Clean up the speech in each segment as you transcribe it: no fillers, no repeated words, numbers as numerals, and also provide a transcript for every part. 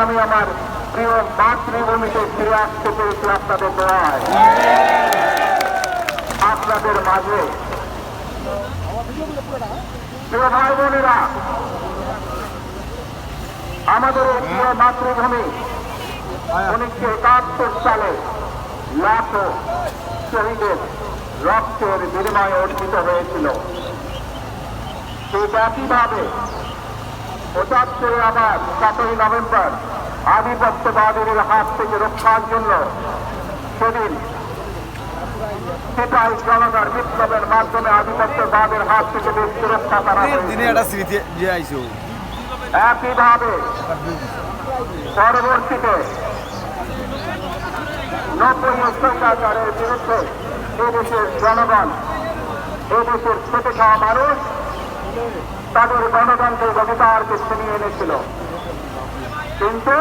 আমি আমার প্রিয় মাতৃভূমিতে ফিরে আসতে পেরেছি আপনাদের দোয়ায়। আপনাদের মাঝে প্রিয় ভাই বোনেরা, আমাদের এই প্রিয় মাতৃভূমি 1971 সালে লাখো শহীদের রক্তের বিনিময়ে অর্জিত হয়েছিল। ঠিক একইভাবে 75 আবার 7ই নভেম্বর আধিপত্যবাদের হাত থেকে রক্ষার জন্য সেদিন সেটাই জনগণ বিপ্লবের মাধ্যমে আধিপত্যবাদের হাত থেকে দেশকে রক্ষা করা হয়েছে। একইভাবে পরবর্তীতে 90 অত্যাচারের বিরুদ্ধে এদেশের জনগণ, এদেশের খেটে খাওয়া মানুষ তাদের গণতন্ত্রের অধিকারকে ছিনিয়ে এনেছিল। কিন্তু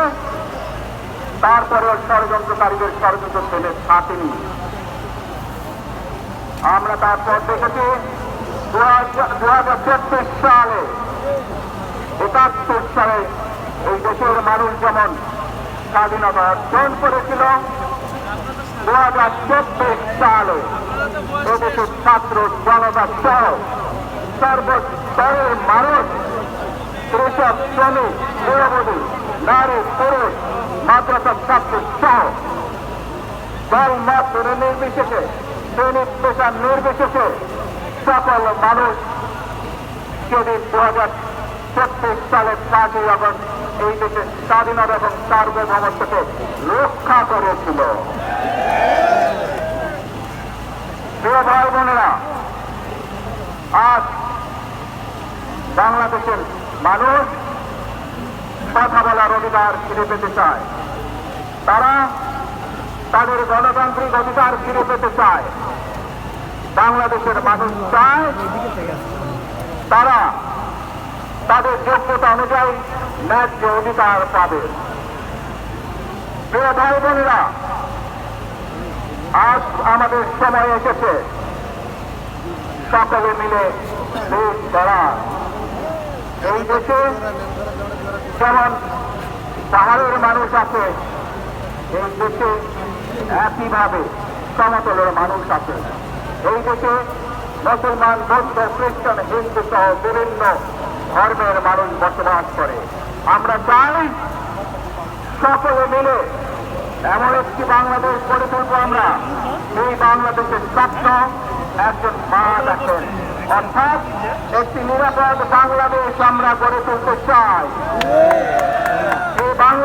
তারপরেও ষড়যন্ত্রকারীদের ষড়যন্ত্র ফেলে থাকেনি। আমরা তারপর দেখেছি 2034 সালে 71 সালে এই দেশের মানুষ যেমন স্বাধীনতা অর্জন করেছিল, 2024 সালে এদেশের ছাত্র জনতা সহ সর্বস্তরের মানুষ, কৃষক, শ্রমিক, গৃহবধূ, নারী, পুরুষ, মাদ্রাসার ছাত্র সহ দল মত নির্বিশেষে, শ্রেণী পেশা নির্বিশেষে সকল মানুষ সেদিন 2036 সালের 5ই আগস্ট এই দেশের স্বাধীনতা এবং সার্বভৌমত্বকে রক্ষা করেছিল। প্রিয় ভাই বোনেরা, আজ বাংলাদেশের মানুষ কথা বলার অধিকার ফিরে পেতে চায়। তারা তাদের গণতান্ত্রিক অধিকার ফিরে পেতে চায়। বাংলাদেশের মানুষ চায় তারা তাদের যোগ্যতা অনুযায়ী ন্যায্য অধিকার পাবে। প্রিয় ভাই বোনেরা, আজ আমাদের সময় এসেছে সকলে মিলে দেশ গড়ার। এই দেশে যেমন পাহাড়ের মানুষ আছে, এই দেশে একইভাবে সমতলের মানুষ আছে। এই দেশে মুসলমান, বৌদ্ধ, খ্রিস্টান, হিন্দু সহ বিভিন্ন ধর্মের মানুষ বসবাস করে। আমরা চাই সকলে মিলে এমন একটি বাংলাদেশ গড়ে তুলব। আমরা এই বাংলাদেশের স্বপ্ন একজন মা দেখেন, অর্থাৎ একটি নিরাপদ বাংলাদেশ আমরা গড়ে তুলতে চাই। এই বাংলাদেশ